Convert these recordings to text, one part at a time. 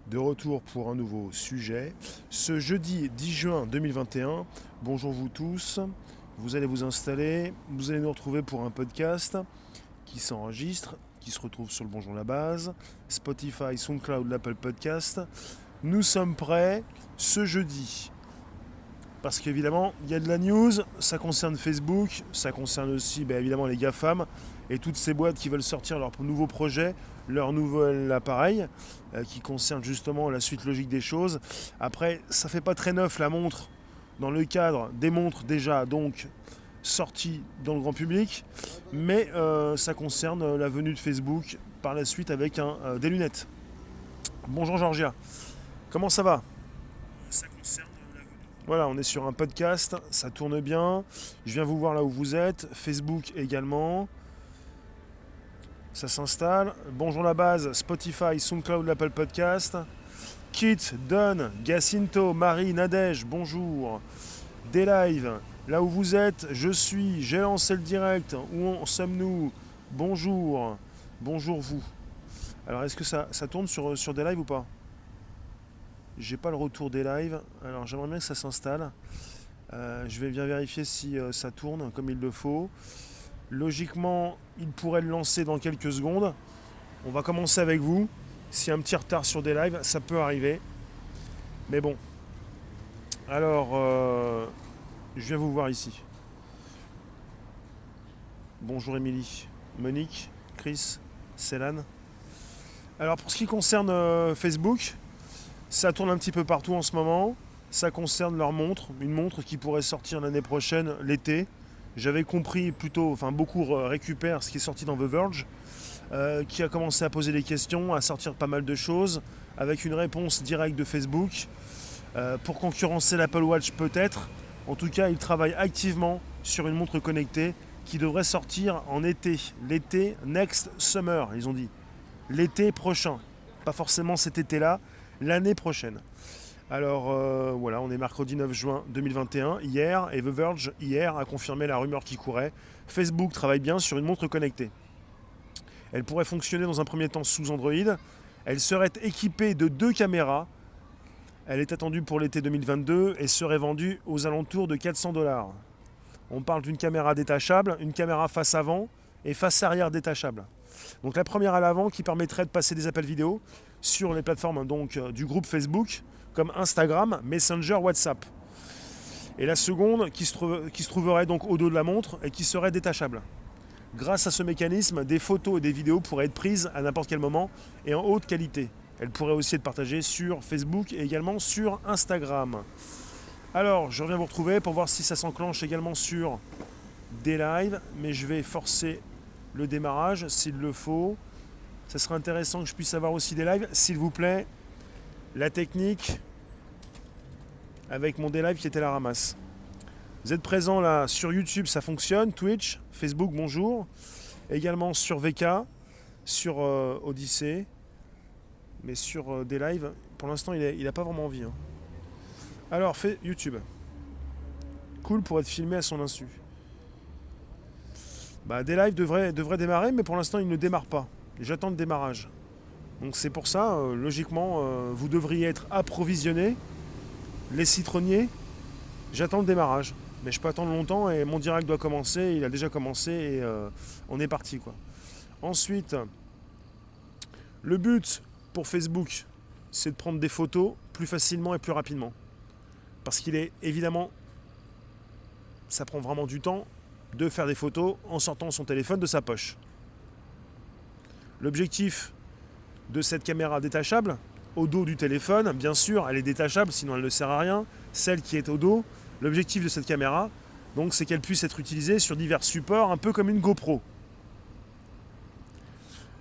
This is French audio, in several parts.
de retour pour un nouveau sujet. Ce jeudi 10 juin 2021, bonjour vous tous, vous allez vous installer, vous allez nous retrouver pour un podcast qui s'enregistre, qui se retrouve sur le Bonjour la Base, Spotify, SoundCloud, l'Apple Podcast. Nous sommes prêts ce jeudi. Parce qu'évidemment, il y a de la news, ça concerne Facebook, ça concerne aussi évidemment les GAFAM et toutes ces boîtes qui veulent sortir leur nouveau projet, leur nouvel appareil, qui concerne justement la suite logique des choses. Après, ça fait pas très neuf la montre dans le cadre des montres déjà donc sorties dans le grand public, mais ça concerne la venue de Facebook par la suite avec des lunettes. Bonjour Georgia, comment ça va ? Voilà, on est sur un podcast, ça tourne bien. Je viens vous voir là où vous êtes. Facebook également. Ça s'installe. Bonjour la base, Spotify, SoundCloud, l'Apple Podcast. Kit, Don, Jacinto, Marie, Nadège, bonjour. Des lives, là où vous êtes, j'ai lancé le direct. Où en sommes-nous ? Bonjour. Bonjour vous. Alors est-ce que ça tourne sur des lives ou pas ? J'ai pas le retour des lives, alors j'aimerais bien que ça s'installe. Je vais bien vérifier si ça tourne comme il le faut. Logiquement, il pourrait le lancer dans quelques secondes. On va commencer avec vous. S'il y a un petit retard sur des lives, ça peut arriver. Mais bon. Alors, je viens vous voir ici. Bonjour Émilie, Monique, Chris, Céline. Alors pour ce qui concerne Facebook, ça tourne un petit peu partout en ce moment. Ça concerne leur montre, une montre qui pourrait sortir l'année prochaine, l'été. J'avais compris plutôt, beaucoup récupèrent ce qui est sorti dans The Verge, qui a commencé à poser des questions, à sortir pas mal de choses, avec une réponse directe de Facebook. Pour concurrencer l'Apple Watch peut-être. En tout cas, ils travaillent activement sur une montre connectée qui devrait sortir en été. L'été, next summer, ils ont dit. L'été prochain. Pas forcément cet été-là, l'année prochaine. Alors voilà, on est mercredi 9 juin 2021, hier, et The Verge, hier, a confirmé la rumeur qui courait. Facebook travaille bien sur une montre connectée. Elle pourrait fonctionner dans un premier temps sous Android. Elle serait équipée de 2 caméras. Elle est attendue pour l'été 2022 et serait vendue aux alentours de 400$. On parle d'une caméra détachable, une caméra face avant et face arrière détachable. Donc la première à l'avant qui permettrait de passer des appels vidéo sur les plateformes du groupe Facebook, comme Instagram, Messenger, WhatsApp. Et la seconde qui se trouverait donc au dos de la montre et qui serait détachable. Grâce à ce mécanisme, des photos et des vidéos pourraient être prises à n'importe quel moment et en haute qualité. Elles pourraient aussi être partagées sur Facebook et également sur Instagram. Alors, je reviens vous retrouver pour voir si ça s'enclenche également sur des lives, mais je vais forcer le démarrage s'il le faut. Ça serait intéressant que je puisse avoir aussi des lives, s'il vous plaît. La technique avec mon D-Live qui était à la ramasse. Vous êtes présents là sur YouTube, ça fonctionne. Twitch, Facebook, bonjour. Également sur VK, sur Odyssey. Mais sur des lives, pour l'instant, il n'a pas vraiment envie. Alors, fait YouTube. Cool pour être filmé à son insu. Des lives devraient démarrer, mais pour l'instant, il ne démarre pas. J'attends le démarrage. Donc c'est pour ça, logiquement, vous devriez être approvisionnés. Les citronniers, j'attends le démarrage. Mais je peux attendre longtemps et mon direct doit commencer. Il a déjà commencé et on est parti, quoi. Ensuite, le but pour Facebook, c'est de prendre des photos plus facilement et plus rapidement. Parce qu'il est évidemment, ça prend vraiment du temps de faire des photos en sortant son téléphone de sa poche. L'objectif de cette caméra détachable, au dos du téléphone, bien sûr, elle est détachable, sinon elle ne sert à rien. Celle qui est au dos, l'objectif de cette caméra, donc, c'est qu'elle puisse être utilisée sur divers supports, un peu comme une GoPro.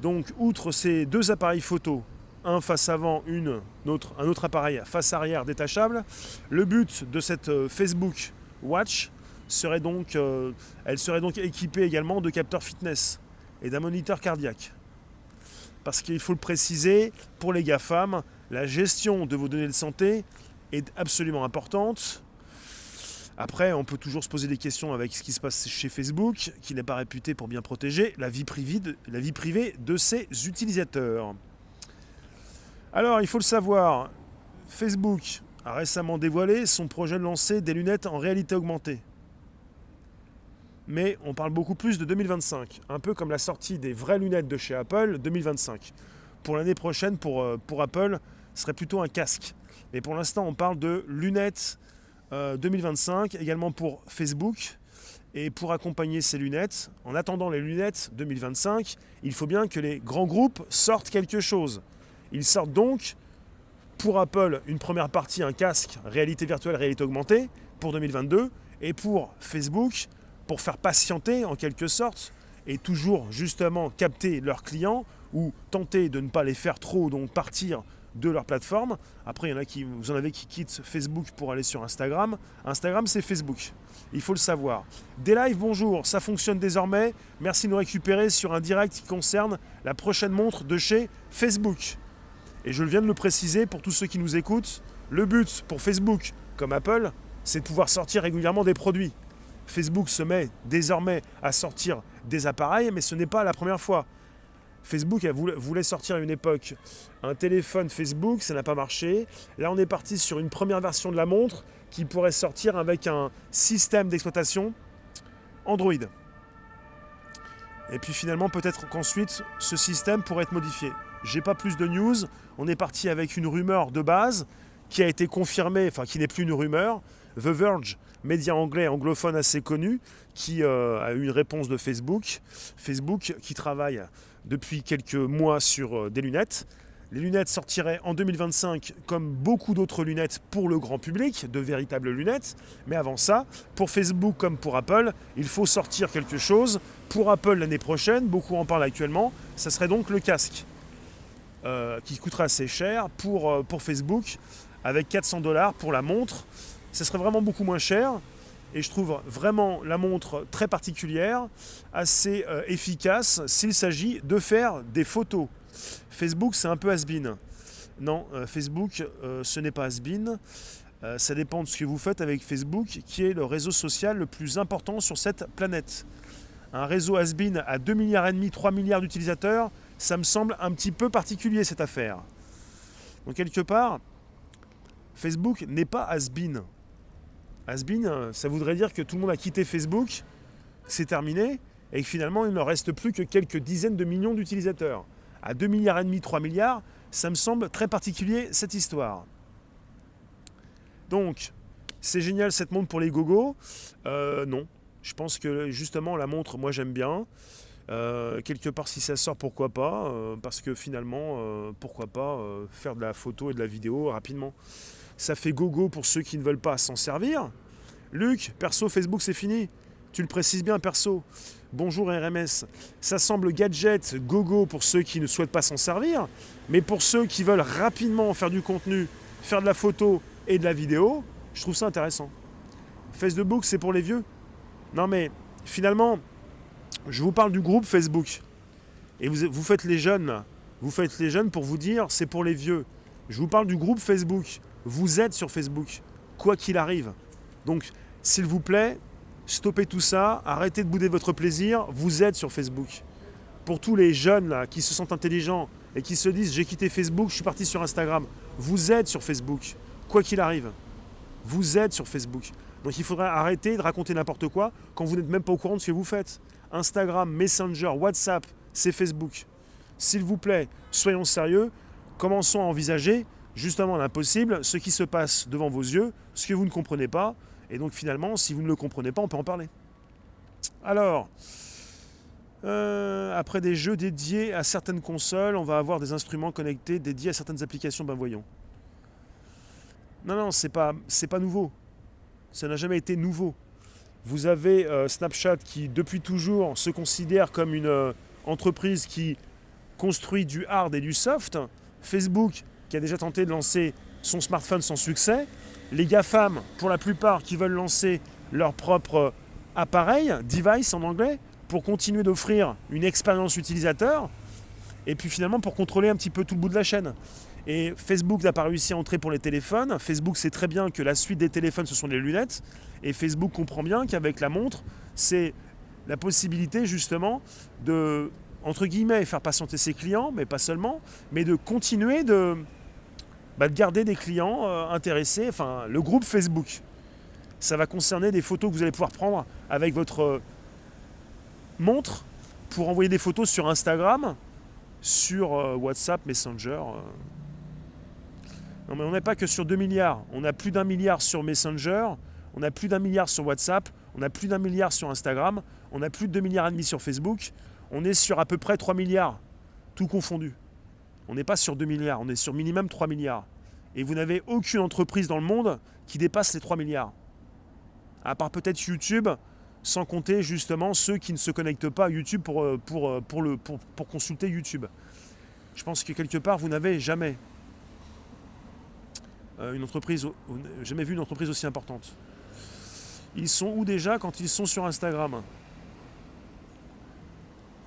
Donc, outre ces 2 appareils photo, un face avant, un autre appareil face arrière détachable, le but de cette Facebook Watch serait donc, elle serait donc équipée également de capteurs fitness et d'un moniteur cardiaque. Parce qu'il faut le préciser, pour les GAFAM, la gestion de vos données de santé est absolument importante. Après, on peut toujours se poser des questions avec ce qui se passe chez Facebook, qui n'est pas réputé pour bien protéger la vie privée de ses utilisateurs. Alors, il faut le savoir, Facebook a récemment dévoilé son projet de lancer des lunettes en réalité augmentée. Mais on parle beaucoup plus de 2025, un peu comme la sortie des vraies lunettes de chez Apple 2025. Pour l'année prochaine, pour Apple, ce serait plutôt un casque. Mais pour l'instant, on parle de lunettes 2025, également pour Facebook. Et pour accompagner ces lunettes, en attendant les lunettes 2025, il faut bien que les grands groupes sortent quelque chose. Ils sortent donc, pour Apple, une première partie, un casque réalité virtuelle, réalité augmentée, pour 2022, et pour Facebook, pour faire patienter en quelque sorte, et toujours justement capter leurs clients, ou tenter de ne pas les faire trop, donc partir de leur plateforme. Après, vous en avez qui quittent Facebook pour aller sur Instagram. Instagram, c'est Facebook. Il faut le savoir. Des lives, bonjour, ça fonctionne désormais. Merci de nous récupérer sur un direct qui concerne la prochaine montre de chez Facebook. Et je viens de le préciser pour tous ceux qui nous écoutent, le but pour Facebook, comme Apple, c'est de pouvoir sortir régulièrement des produits. Facebook se met désormais à sortir des appareils, mais ce n'est pas la première fois. Facebook voulait sortir à une époque un téléphone Facebook, ça n'a pas marché. Là, on est parti sur une première version de la montre qui pourrait sortir avec un système d'exploitation Android. Et puis finalement, peut-être qu'ensuite, ce système pourrait être modifié. J'ai pas plus de news. On est parti avec une rumeur de base qui a été confirmée, enfin qui n'est plus une rumeur. The Verge, média anglais anglophone assez connu, qui a eu une réponse de Facebook. Facebook qui travaille depuis quelques mois sur des lunettes. Les lunettes sortiraient en 2025 comme beaucoup d'autres lunettes pour le grand public, de véritables lunettes. Mais avant ça, pour Facebook comme pour Apple, il faut sortir quelque chose. Pour Apple l'année prochaine, beaucoup en parlent actuellement, ça serait donc le casque. Qui coûtera assez cher pour Facebook, avec 400$ pour la montre. Ça serait vraiment beaucoup moins cher. Et je trouve vraiment la montre très particulière, assez efficace s'il s'agit de faire des photos. Facebook, c'est un peu has-been. Non, Facebook, ce n'est pas has-been. Ça dépend de ce que vous faites avec Facebook, qui est le réseau social le plus important sur cette planète. Un réseau has-been à 2,5 milliards, 3 milliards d'utilisateurs, ça me semble un petit peu particulier cette affaire. Donc quelque part, Facebook n'est pas has-been. Has-been, ça voudrait dire que tout le monde a quitté Facebook, que c'est terminé, et que finalement il ne reste plus que quelques dizaines de millions d'utilisateurs. À 2,5 milliards, 3 milliards, ça me semble très particulier cette histoire. Donc, c'est génial cette montre pour les gogos. Non, je pense que justement la montre, moi j'aime bien. Quelque part si ça sort, pourquoi pas, parce que finalement, pourquoi pas faire de la photo et de la vidéo rapidement. Ça fait gogo pour ceux qui ne veulent pas s'en servir. Luc, perso, Facebook c'est fini. Tu le précises bien, perso. Bonjour RMS. Ça semble gadget, gogo pour ceux qui ne souhaitent pas s'en servir, mais pour ceux qui veulent rapidement faire du contenu, faire de la photo et de la vidéo, je trouve ça intéressant. Facebook, c'est pour les vieux. Non mais, finalement, je vous parle du groupe Facebook. Et vous faites les jeunes, là. Vous faites les jeunes pour vous dire, c'est pour les vieux. Je vous parle du groupe Facebook. Vous êtes sur Facebook, quoi qu'il arrive. Donc, s'il vous plaît, stoppez tout ça, arrêtez de bouder votre plaisir, vous êtes sur Facebook. Pour tous les jeunes là, qui se sentent intelligents et qui se disent « j'ai quitté Facebook, je suis parti sur Instagram », vous êtes sur Facebook, quoi qu'il arrive. Vous êtes sur Facebook. Donc il faudrait arrêter de raconter n'importe quoi quand vous n'êtes même pas au courant de ce que vous faites. Instagram, Messenger, WhatsApp, c'est Facebook. S'il vous plaît, soyons sérieux, commençons à envisager justement l'impossible, ce qui se passe devant vos yeux, ce que vous ne comprenez pas. Et donc finalement, si vous ne le comprenez pas, on peut en parler. Alors, après des jeux dédiés à certaines consoles, on va avoir des instruments connectés dédiés à certaines applications, ben voyons. Non, c'est pas nouveau. Ça n'a jamais été nouveau. Vous avez Snapchat qui, depuis toujours, se considère comme une entreprise qui construit du hard et du soft. Facebook, qui a déjà tenté de lancer son smartphone sans succès. Les GAFAM, pour la plupart, qui veulent lancer leur propre appareil, device en anglais, pour continuer d'offrir une expérience utilisateur, et puis finalement pour contrôler un petit peu tout le bout de la chaîne. Et Facebook n'a pas réussi à entrer pour les téléphones. Facebook sait très bien que la suite des téléphones, ce sont les lunettes. Et Facebook comprend bien qu'avec la montre, c'est la possibilité justement de, entre guillemets, faire patienter ses clients, mais pas seulement, mais de continuer de garder des clients intéressés, enfin le groupe Facebook. Ça va concerner des photos que vous allez pouvoir prendre avec votre montre pour envoyer des photos sur Instagram, sur WhatsApp, Messenger. Non mais on n'est pas que sur 2 milliards, on a plus d'1 milliard sur Messenger, on a plus d'1 milliard sur WhatsApp, on a plus d'1 milliard sur Instagram, on a plus de 2 milliards et demi sur Facebook, on est sur à peu près 3 milliards, tout confondu. On n'est pas sur 2 milliards, on est sur minimum 3 milliards. Et vous n'avez aucune entreprise dans le monde qui dépasse les 3 milliards. À part peut-être YouTube, sans compter justement ceux qui ne se connectent pas à YouTube pour consulter YouTube. Je pense que quelque part, vous n'avez jamais jamais vu une entreprise aussi importante. Ils sont où déjà quand ils sont sur Instagram?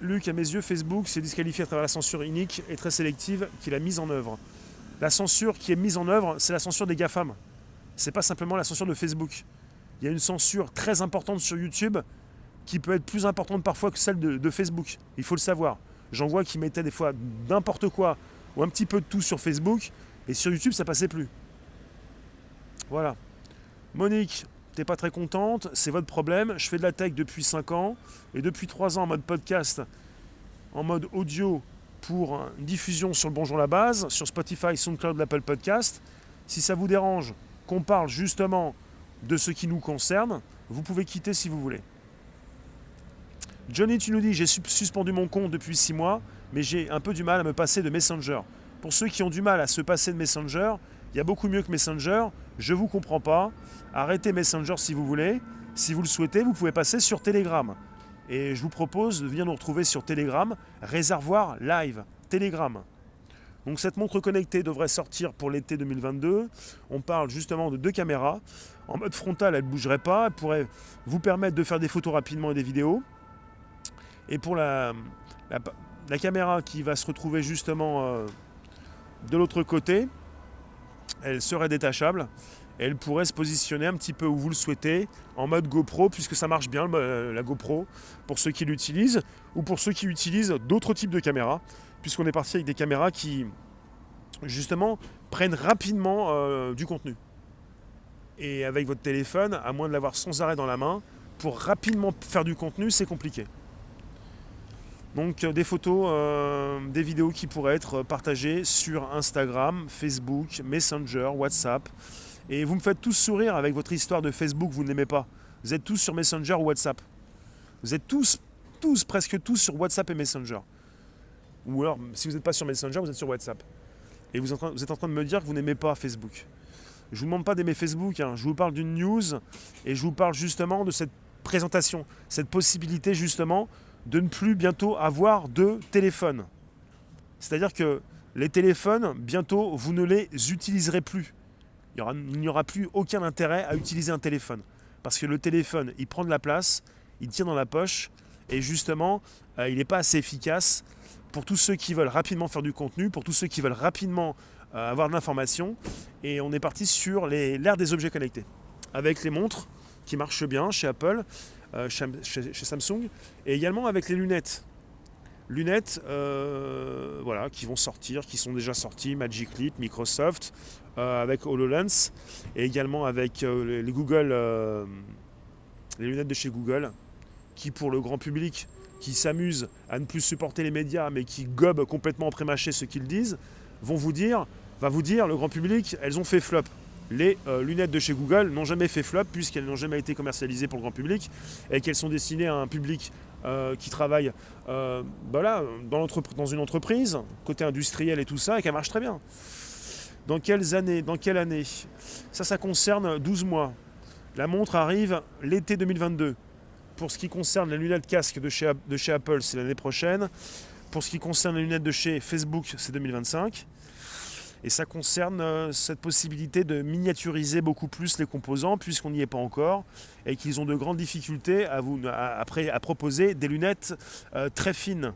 Luc, à mes yeux, Facebook s'est disqualifié à travers la censure inique et très sélective qu'il a mise en œuvre. La censure qui est mise en œuvre, c'est la censure des GAFAM. C'est pas simplement la censure de Facebook. Il y a une censure très importante sur YouTube qui peut être plus importante parfois que celle de Facebook. Il faut le savoir. J'en vois qui mettaient des fois n'importe quoi ou un petit peu de tout sur Facebook et sur YouTube ça passait plus. Voilà. Monique, t'es pas très contente, c'est votre problème. Je fais de la tech depuis 5 ans et depuis 3 ans en mode podcast, en mode audio pour une diffusion sur le Bonjour la Base, sur Spotify, SoundCloud, l'Apple Podcast. Si ça vous dérange qu'on parle justement de ce qui nous concerne, vous pouvez quitter si vous voulez. Johnny, tu nous dis, j'ai suspendu mon compte depuis 6 mois, mais j'ai un peu du mal à me passer de Messenger. Pour ceux qui ont du mal à se passer de Messenger, il y a beaucoup mieux que Messenger, je ne vous comprends pas. Arrêtez Messenger si vous voulez. Si vous le souhaitez, vous pouvez passer sur Telegram. Et je vous propose de venir nous retrouver sur Telegram, Réservoir Live, Telegram. Donc cette montre connectée devrait sortir pour l'été 2022. On parle justement de 2 caméras. En mode frontal, elle ne bougerait pas. Elle pourrait vous permettre de faire des photos rapidement et des vidéos. Et pour la caméra qui va se retrouver justement de l'autre côté, elle serait détachable. Et elle pourrait se positionner un petit peu où vous le souhaitez, en mode GoPro, puisque ça marche bien la GoPro, pour ceux qui l'utilisent, ou pour ceux qui utilisent d'autres types de caméras, puisqu'on est parti avec des caméras qui, justement, prennent rapidement du contenu. Et avec votre téléphone, à moins de l'avoir sans arrêt dans la main, pour rapidement faire du contenu, c'est compliqué. Donc des photos, des vidéos qui pourraient être partagées sur Instagram, Facebook, Messenger, WhatsApp. Et vous me faites tous sourire avec votre histoire de Facebook, vous ne l'aimez pas. Vous êtes tous sur Messenger ou WhatsApp. Vous êtes tous, presque tous sur WhatsApp et Messenger. Ou alors, si vous n'êtes pas sur Messenger, vous êtes sur WhatsApp. Et vous êtes en train de me dire que vous n'aimez pas Facebook. Je ne vous demande pas d'aimer Facebook, hein. Je vous parle d'une news et je vous parle justement de cette présentation, cette possibilité justement de ne plus bientôt avoir de téléphone. C'est-à-dire que les téléphones, bientôt, vous ne les utiliserez plus. Il n'y aura plus aucun intérêt à utiliser un téléphone. Parce que le téléphone, il prend de la place, il tient dans la poche, et justement, il n'est pas assez efficace pour tous ceux qui veulent rapidement faire du contenu, pour tous ceux qui veulent rapidement avoir de l'information. Et on est parti sur l'ère des objets connectés. Avec les montres, qui marchent bien chez Apple, chez Samsung, et également avec les lunettes. Lunettes voilà, qui vont sortir, qui sont déjà sorties, Magic Leap, Microsoft, avec HoloLens, et également avec les Google, les lunettes de chez Google, qui pour le grand public, qui s'amuse à ne plus supporter les médias, mais qui gobent complètement en pré-mâché ce qu'ils disent, va vous dire, le grand public, elles ont fait flop. Les lunettes de chez Google n'ont jamais fait flop puisqu'elles n'ont jamais été commercialisées pour le grand public et qu'elles sont destinées à un public qui travaille dans une entreprise, côté industriel et tout ça, et qu'elle marche très bien. Dans quelle année? Ça concerne 12 mois. La montre arrive l'été 2022. Pour ce qui concerne les lunettes casque de chez Apple, c'est l'année prochaine. Pour ce qui concerne les lunettes de chez Facebook, c'est 2025. Et ça concerne cette possibilité de miniaturiser beaucoup plus les composants, puisqu'on n'y est pas encore, et qu'ils ont de grandes difficultés à proposer des lunettes très fines.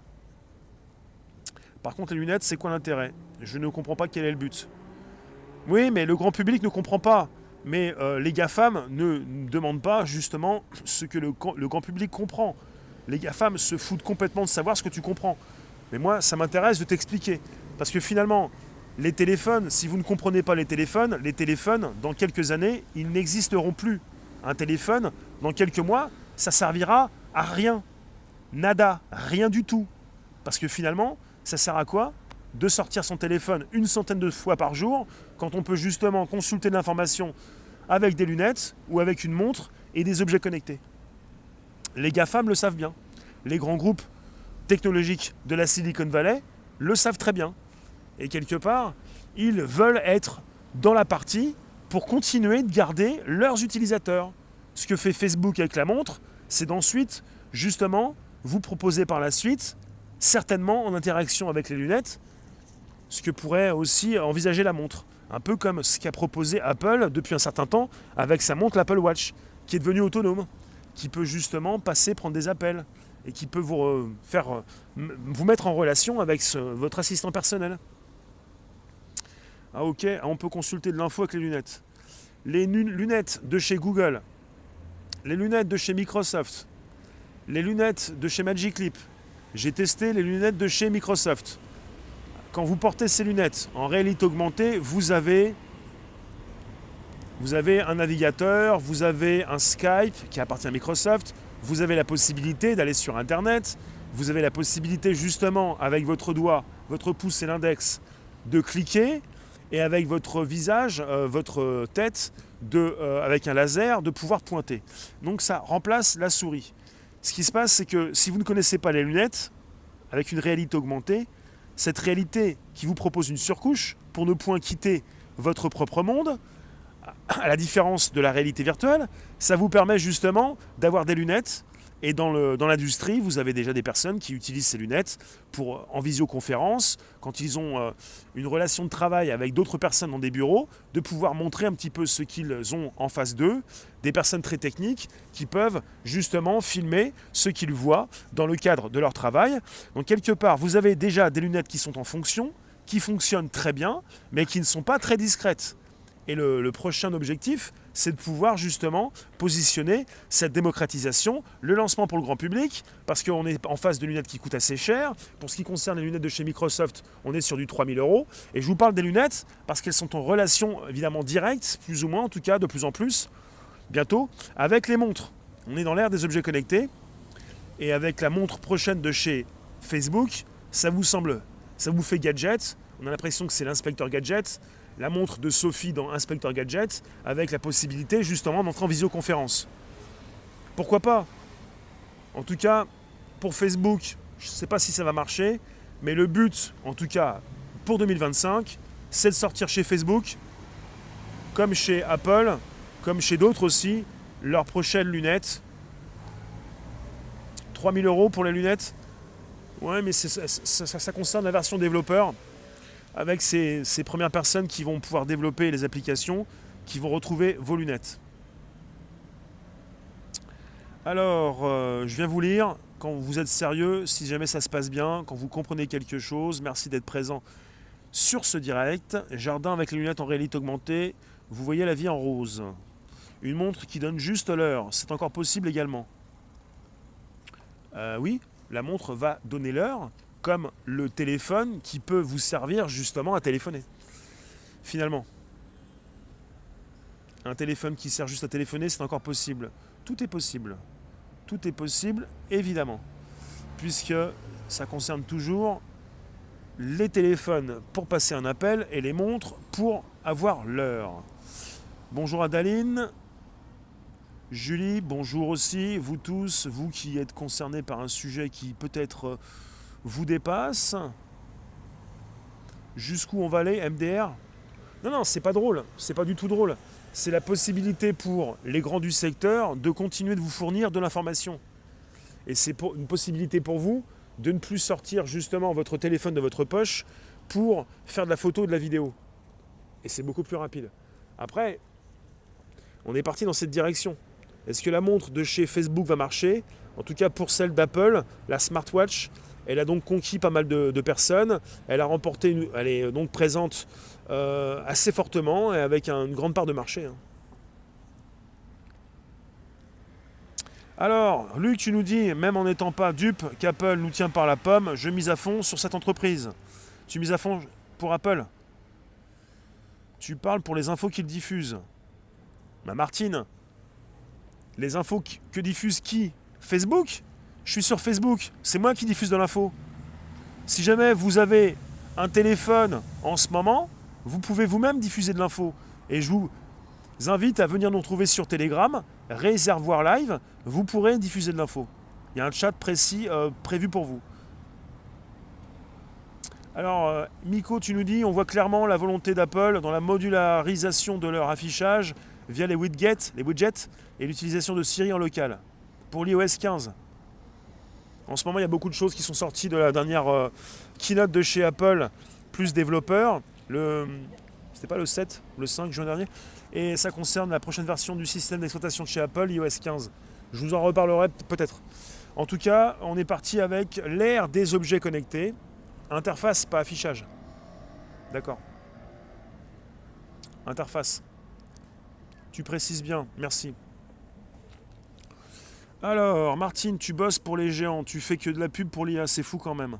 Par contre, les lunettes, c'est quoi l'intérêt? Je ne comprends pas quel est le but. Oui, mais le grand public ne comprend pas. Mais les GAFAM ne demandent pas justement ce que le grand public comprend. Les GAFAM se foutent complètement de savoir ce que tu comprends. Mais moi, ça m'intéresse de t'expliquer. Parce que finalement, Les téléphones, si vous ne comprenez pas les téléphones, dans quelques années, ils n'existeront plus. Un téléphone, dans quelques mois, ça servira à rien. Nada, rien du tout. Parce que finalement, ça sert à quoi de sortir son téléphone une centaine de fois par jour quand on peut justement consulter de l'information avec des lunettes ou avec une montre et des objets connectés. Les GAFAM le savent bien. Les grands groupes technologiques de la Silicon Valley le savent très bien. Et quelque part, ils veulent être dans la partie pour continuer de garder leurs utilisateurs. Ce que fait Facebook avec la montre, c'est d'ensuite, justement, vous proposer par la suite, certainement en interaction avec les lunettes, ce que pourrait aussi envisager la montre. Un peu comme ce qu'a proposé Apple depuis un certain temps avec sa montre, l'Apple Watch, qui est devenue autonome, qui peut justement passer, prendre des appels, et qui peut vous mettre en relation avec votre assistant personnel. Ah ok, on peut consulter de l'info avec les lunettes. Les lunettes de chez Google, les lunettes de chez Microsoft, les lunettes de chez Magic Leap. J'ai testé les lunettes de chez Microsoft. Quand vous portez ces lunettes en réalité augmentée, vous avez un navigateur, vous avez un Skype qui appartient à Microsoft, vous avez la possibilité d'aller sur Internet, vous avez la possibilité justement avec votre doigt, votre pouce et l'index, de cliquer et avec votre visage, votre tête, avec un laser, de pouvoir pointer. Donc ça remplace la souris. Ce qui se passe, c'est que si vous ne connaissez pas les lunettes, avec une réalité augmentée, cette réalité qui vous propose une surcouche pour ne point quitter votre propre monde, à la différence de la réalité virtuelle, ça vous permet justement d'avoir des lunettes. Et dans l'industrie, vous avez déjà des personnes qui utilisent ces lunettes en visioconférence, quand ils ont une relation de travail avec d'autres personnes dans des bureaux, de pouvoir montrer un petit peu ce qu'ils ont en face d'eux, des personnes très techniques qui peuvent justement filmer ce qu'ils voient dans le cadre de leur travail. Donc quelque part, vous avez déjà des lunettes qui sont en fonction, qui fonctionnent très bien, mais qui ne sont pas très discrètes. Et le prochain objectif, c'est de pouvoir justement positionner cette démocratisation, le lancement pour le grand public, parce qu'on est en face de lunettes qui coûtent assez cher. Pour ce qui concerne les lunettes de chez Microsoft, on est sur du 3 000 €. Et je vous parle des lunettes parce qu'elles sont en relation évidemment directe, plus ou moins en tout cas, de plus en plus, bientôt, avec les montres. On est dans l'ère des objets connectés. Et avec la montre prochaine de chez Facebook, ça vous fait gadget. On a l'impression que c'est l'inspecteur gadget. La montre de Sophie dans Inspector Gadget, avec la possibilité justement d'entrer en visioconférence. Pourquoi pas ? En tout cas, pour Facebook, je ne sais pas si ça va marcher, mais le but, en tout cas pour 2025, c'est de sortir chez Facebook, comme chez Apple, comme chez d'autres aussi, leurs prochaines lunettes. 3 000 € pour les lunettes. Ouais, mais ça concerne la version développeur, avec ces premières personnes qui vont pouvoir développer les applications, qui vont retrouver vos lunettes. Alors, je viens vous lire, quand vous êtes sérieux, si jamais ça se passe bien, quand vous comprenez quelque chose, merci d'être présent sur ce direct. Jardin avec les lunettes en réalité augmentée, vous voyez la vie en rose. Une montre qui donne juste l'heure, c'est encore possible également. Oui, la montre va donner l'heure, comme le téléphone qui peut vous servir justement à téléphoner. Finalement. Un téléphone qui sert juste à téléphoner, c'est encore possible. Tout est possible. Tout est possible, évidemment. Puisque ça concerne toujours les téléphones pour passer un appel et les montres pour avoir l'heure. Bonjour Adaline. Julie, bonjour aussi. Vous tous, vous qui êtes concernés par un sujet qui peut-être vous dépasse. Jusqu'où on va aller, MDR ? Non, c'est pas drôle, c'est pas du tout drôle. C'est la possibilité pour les grands du secteur de continuer de vous fournir de l'information. Et c'est une possibilité pour vous de ne plus sortir justement votre téléphone de votre poche pour faire de la photo ou de la vidéo. Et c'est beaucoup plus rapide. Après, on est parti dans cette direction. Est-ce que la montre de chez Facebook va marcher ? En tout cas pour celle d'Apple, la smartwatch, elle a donc conquis pas mal de personnes. Elle a remporté, elle est donc présente assez fortement et avec une grande part de marché. Alors, Luc, tu nous dis, même en n'étant pas dupe qu'Apple nous tient par la pomme, je mise à fond sur cette entreprise. Tu mises à fond pour Apple ? Tu parles pour les infos qu'ils diffusent. Martine, les infos que diffuse qui? Facebook? Je suis sur Facebook, c'est moi qui diffuse de l'info. Si jamais vous avez un téléphone en ce moment, vous pouvez vous-même diffuser de l'info. Et je vous invite à venir nous retrouver sur Telegram, Réservoir Live, vous pourrez diffuser de l'info. Il y a un chat précis prévu pour vous. Alors, Miko, tu nous dis, on voit clairement la volonté d'Apple dans la modularisation de leur affichage via les widgets et l'utilisation de Siri en local pour l'iOS 15. En ce moment, il y a beaucoup de choses qui sont sorties de la dernière keynote de chez Apple, plus développeurs. C'était pas le 7, le 5 juin dernier. Et ça concerne la prochaine version du système d'exploitation de chez Apple, iOS 15. Je vous en reparlerai peut-être. En tout cas, on est parti avec l'ère des objets connectés. Interface, pas affichage. D'accord. Interface. Tu précises bien, merci. Alors, Martine, tu bosses pour les géants, tu fais que de la pub pour l'IA, c'est fou quand même.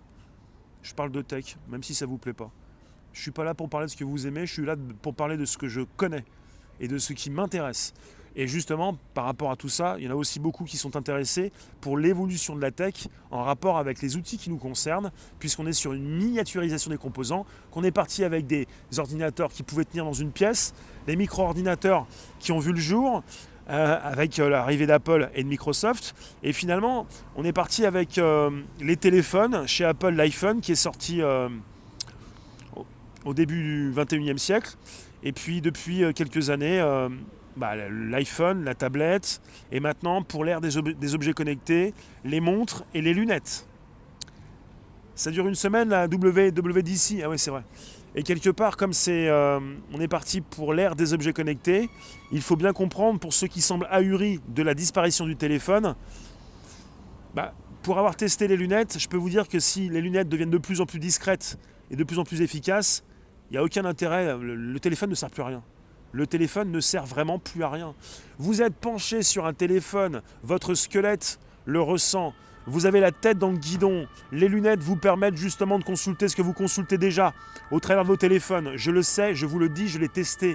Je parle de tech, même si ça vous plaît pas. Je suis pas là pour parler de ce que vous aimez, je suis là pour parler de ce que je connais et de ce qui m'intéresse. Et justement, par rapport à tout ça, il y en a aussi beaucoup qui sont intéressés pour l'évolution de la tech en rapport avec les outils qui nous concernent, puisqu'on est sur une miniaturisation des composants, qu'on est parti avec des ordinateurs qui pouvaient tenir dans une pièce, des micro-ordinateurs qui ont vu le jour, avec l'arrivée d'Apple et de Microsoft. Et finalement, on est parti avec les téléphones, chez Apple, l'iPhone, qui est sorti au début du 21e siècle. Et puis, depuis quelques années, l'iPhone, la tablette, et maintenant, pour l'ère des objets connectés, les montres et les lunettes. Ça dure une semaine, la WWDC. Ah oui, c'est vrai. Et quelque part, comme on est parti pour l'ère des objets connectés, il faut bien comprendre, pour ceux qui semblent ahuris de la disparition du téléphone, pour avoir testé les lunettes, je peux vous dire que si les lunettes deviennent de plus en plus discrètes et de plus en plus efficaces, il n'y a aucun intérêt, le téléphone ne sert plus à rien. Le téléphone ne sert vraiment plus à rien. Vous êtes penché sur un téléphone, votre squelette le ressent, vous avez la tête dans le guidon, les lunettes vous permettent justement de consulter ce que vous consultez déjà au travers de vos téléphones. Je le sais, je vous le dis, je l'ai testé.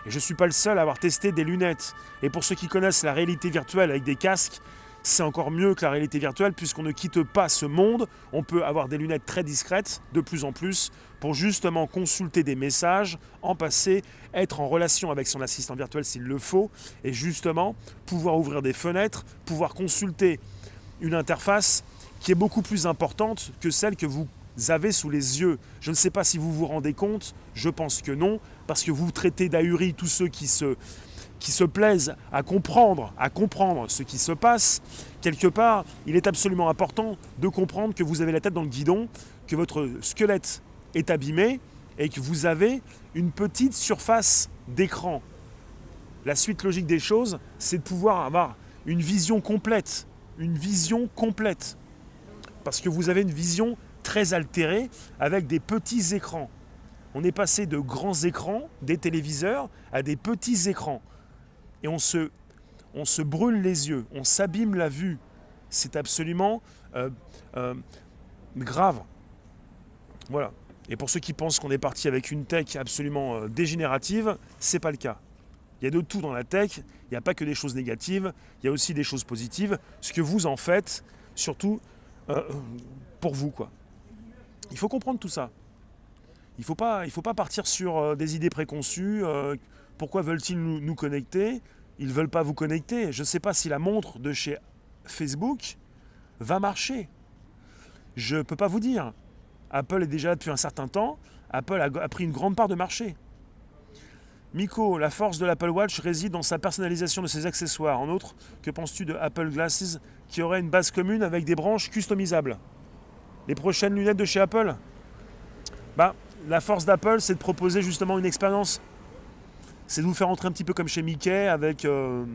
Et je ne suis pas le seul à avoir testé des lunettes. Et pour ceux qui connaissent la réalité virtuelle avec des casques, c'est encore mieux que la réalité virtuelle puisqu'on ne quitte pas ce monde. On peut avoir des lunettes très discrètes, de plus en plus, pour justement consulter des messages, en passer, être en relation avec son assistant virtuel s'il le faut, et justement pouvoir ouvrir des fenêtres, pouvoir consulter une interface qui est beaucoup plus importante que celle que vous avez sous les yeux. Je ne sais pas si vous vous rendez compte, je pense que non, parce que vous traitez d'ahuris tous ceux qui se plaisent à comprendre ce qui se passe. Quelque part, il est absolument important de comprendre que vous avez la tête dans le guidon, que votre squelette est abîmé et que vous avez une petite surface d'écran. La suite logique des choses, c'est de pouvoir avoir une vision complète. Parce que vous avez une vision très altérée avec des petits écrans. On est passé de grands écrans, des téléviseurs, à des petits écrans. Et on se brûle les yeux, on s'abîme la vue. C'est absolument grave. Voilà. Et pour ceux qui pensent qu'on est parti avec une tech absolument dégénérative, c'est pas le cas. Il y a de tout dans la tech, il n'y a pas que des choses négatives, il y a aussi des choses positives. Ce que vous en faites, surtout pour vous, quoi. Il faut comprendre tout ça. Il ne faut pas partir sur des idées préconçues. Pourquoi veulent-ils nous connecter ? Ils ne veulent pas vous connecter. Je ne sais pas si la montre de chez Facebook va marcher. Je ne peux pas vous dire. Apple est déjà là depuis un certain temps. Apple a pris une grande part de marché. Miko, la force de l'Apple Watch réside dans sa personnalisation de ses accessoires. En outre, que penses-tu de Apple Glasses qui aurait une base commune avec des branches customisables ? Les prochaines lunettes de chez Apple ? La force d'Apple, c'est de proposer justement une expérience. C'est de vous faire entrer un petit peu comme chez Mickey avec un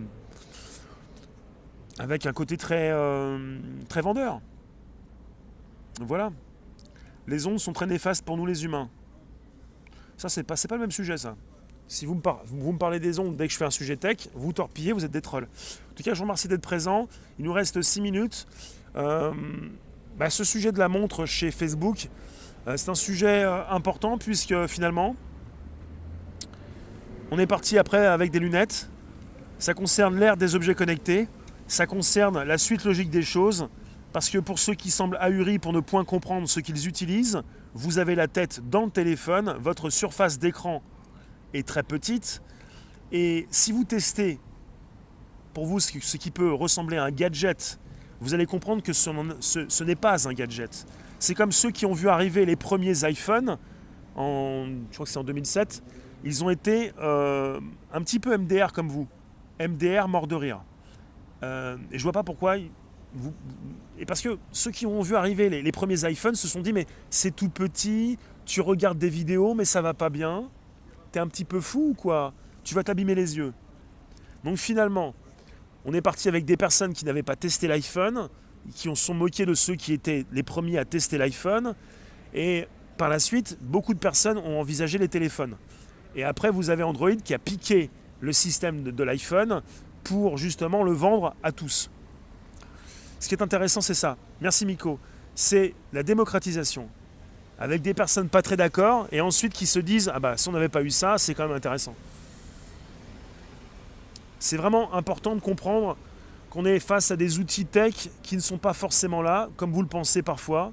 côté très vendeur. Voilà. Les ondes sont très néfastes pour nous les humains. Ça, c'est pas le même sujet, ça. Si vous me parlez des ondes dès que je fais un sujet tech, vous torpillez, vous êtes des trolls. En tout cas, je vous remercie d'être présent. Il nous reste 6 minutes. Ce sujet de la montre chez Facebook, c'est un sujet important puisque finalement, On est parti après avec des lunettes. Ça concerne l'ère des objets connectés. Ça concerne la suite logique des choses. Parce que pour ceux qui semblent ahuris pour ne point comprendre ce qu'ils utilisent, vous avez la tête dans le téléphone, votre surface d'écran est très petite. Et si vous testez, pour vous, ce qui peut ressembler à un gadget, vous allez comprendre que ce n'est pas un gadget. C'est comme ceux qui ont vu arriver les premiers iPhones, je crois que c'est en 2007, ils ont été un petit peu MDR comme vous. MDR mort de rire. Et je vois pas pourquoi... Et parce que ceux qui ont vu arriver les premiers iPhones se sont dit mais c'est tout petit, tu regardes des vidéos mais ça va pas bien, t'es un petit peu fou ou quoi? Tu vas t'abîmer les yeux. Donc finalement, on est parti avec des personnes qui n'avaient pas testé l'iPhone, qui sont moqués de ceux qui étaient les premiers à tester l'iPhone, et par la suite, beaucoup de personnes ont envisagé les téléphones. Et après, vous avez Android qui a piqué le système de l'iPhone pour justement le vendre à tous. Ce qui est intéressant, c'est ça. Merci Miko. C'est la démocratisation. Avec des personnes pas très d'accord et ensuite qui se disent ah bah si on n'avait pas eu ça, c'est quand même intéressant. C'est vraiment important de comprendre qu'on est face à des outils tech qui ne sont pas forcément là, comme vous le pensez parfois,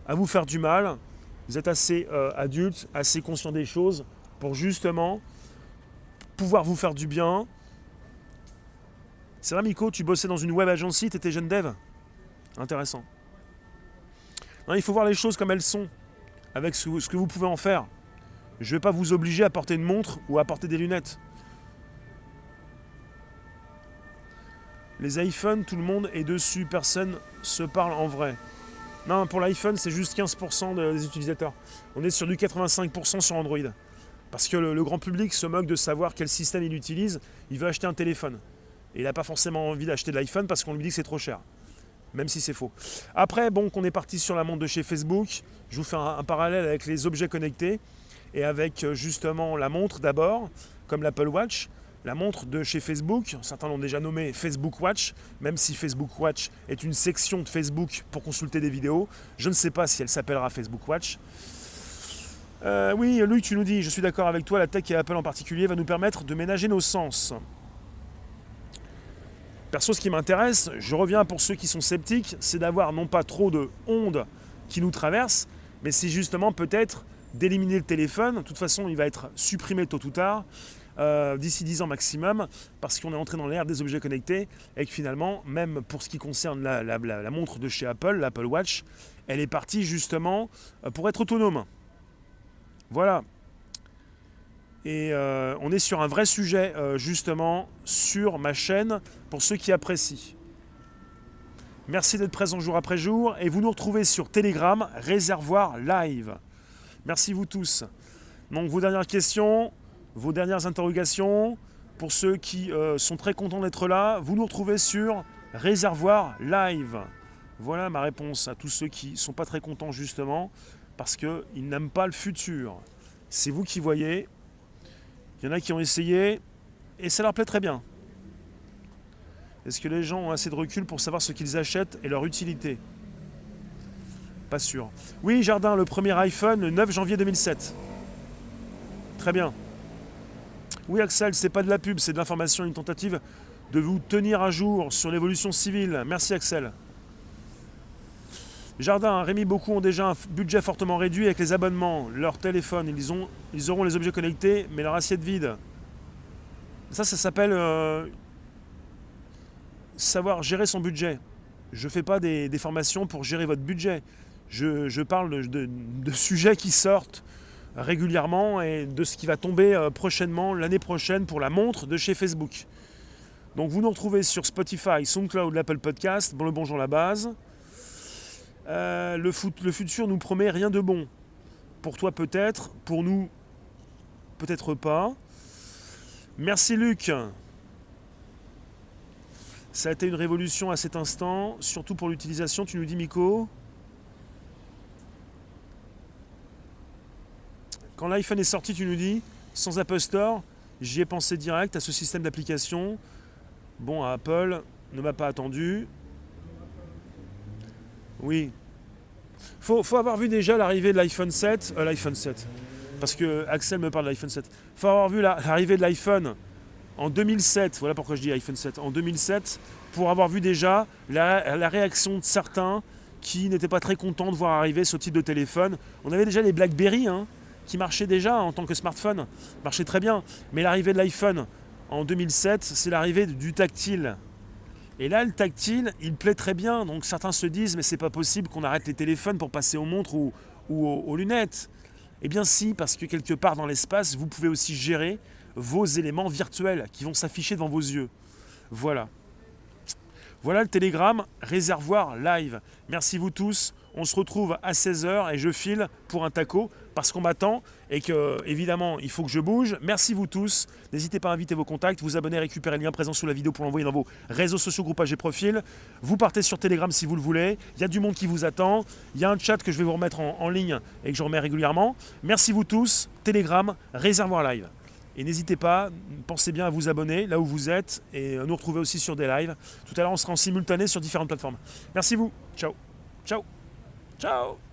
à vous faire du mal. Vous êtes assez adulte, assez conscient des choses pour justement pouvoir vous faire du bien. C'est vrai Miko, tu bossais dans une web agency, tu étais jeune dev. Intéressant. Non, il faut voir les choses comme elles sont, avec ce que vous pouvez en faire. Je ne vais pas vous obliger à porter une montre ou à porter des lunettes. Les iPhones, tout le monde est dessus, personne se parle en vrai. Non, pour l'iPhone, c'est juste 15% des utilisateurs. On est sur du 85% sur Android. Parce que le grand public se moque de savoir quel système il utilise. Il veut acheter un téléphone. Et il n'a pas forcément envie d'acheter de l'iPhone parce qu'on lui dit que c'est trop cher. Même si c'est faux. Après, bon, qu'on est parti sur la montre de chez Facebook, je vous fais un parallèle avec les objets connectés et avec justement la montre d'abord, comme l'Apple Watch. La montre de chez Facebook, certains l'ont déjà nommée Facebook Watch, même si Facebook Watch est une section de Facebook pour consulter des vidéos. Je ne sais pas si elle s'appellera Facebook Watch. Oui, Luc, tu nous dis, je suis d'accord avec toi, la tech et Apple en particulier va nous permettre de ménager nos sens. Perso, ce qui m'intéresse, je reviens pour ceux qui sont sceptiques, c'est d'avoir non pas trop de ondes qui nous traversent, mais c'est justement peut-être d'éliminer le téléphone. De toute façon, il va être supprimé tôt ou tard, d'ici 10 ans maximum, parce qu'on est entré dans l'ère des objets connectés, et que finalement, même pour ce qui concerne la montre de chez Apple, l'Apple Watch, elle est partie justement pour être autonome. Voilà. Et on est sur un vrai sujet justement sur ma chaîne pour ceux qui apprécient. Merci d'être présent jour après jour et vous nous retrouvez sur Telegram, Réservoir Live. Merci vous tous. Donc vos dernières questions, vos dernières interrogations, pour ceux qui sont très contents d'être là, vous nous retrouvez sur Réservoir Live. Voilà ma réponse à tous ceux qui ne sont pas très contents justement parce qu'ils n'aiment pas le futur. C'est vous qui voyez. Il y en a qui ont essayé et ça leur plaît très bien. Est-ce que les gens ont assez de recul pour savoir ce qu'ils achètent et leur utilité? Pas sûr. Oui, Jardin, le premier iPhone, le 9 janvier 2007. Très bien. Oui, Axel, c'est pas de la pub, c'est de l'information, une tentative de vous tenir à jour sur l'évolution civile. Merci, Axel. Jardin, Rémi, beaucoup ont déjà un budget fortement réduit avec les abonnements, leur téléphone, ils auront les objets connectés, mais leur assiette vide. Ça s'appelle savoir gérer son budget. Je ne fais pas des formations pour gérer votre budget. Je parle de sujets qui sortent régulièrement et de ce qui va tomber prochainement, l'année prochaine, pour la montre de chez Facebook. Donc vous nous retrouvez sur Spotify, SoundCloud, l'Apple Podcast, bon le bonjour la base. Le futur nous promet rien de bon. Pour toi peut-être, pour nous peut-être pas. Merci Luc. Ça a été une révolution à cet instant, surtout pour l'utilisation, tu nous dis Miko. Quand l'iPhone est sorti, tu nous dis, sans Apple Store, j'y ai pensé direct à ce système d'application. Bon, à Apple, ne m'a pas attendu. Oui. Faut avoir vu déjà l'arrivée de l'iPhone 7, parce que Axel me parle de l'iPhone 7. Il faut avoir vu l'arrivée de l'iPhone en 2007, voilà pourquoi je dis iPhone 7, en 2007, pour avoir vu déjà la réaction de certains qui n'étaient pas très contents de voir arriver ce type de téléphone. On avait déjà les BlackBerry qui marchaient déjà en tant que smartphone, marchaient très bien. Mais l'arrivée de l'iPhone en 2007, c'est l'arrivée du tactile. Et là, le tactile, il plaît très bien. Donc certains se disent, mais c'est pas possible qu'on arrête les téléphones pour passer aux montres ou aux lunettes. Eh bien si, parce que quelque part dans l'espace, vous pouvez aussi gérer vos éléments virtuels qui vont s'afficher devant vos yeux. Voilà. Voilà le Telegram réservoir live. Merci vous tous. On se retrouve à 16h et je file pour un taco parce qu'on m'attend et que, évidemment, il faut que je bouge. Merci vous tous. N'hésitez pas à inviter vos contacts, vous abonner, récupérer le lien présent sous la vidéo pour l'envoyer dans vos réseaux sociaux, groupages et profils. Vous partez sur Telegram si vous le voulez. Il y a du monde qui vous attend. Il y a un chat que je vais vous remettre en ligne et que je remets régulièrement. Merci vous tous. Telegram réservoir live. Et n'hésitez pas, pensez bien à vous abonner là où vous êtes et nous retrouver aussi sur des lives. Tout à l'heure, on sera en simultané sur différentes plateformes. Merci vous. Ciao. Ciao. Ciao.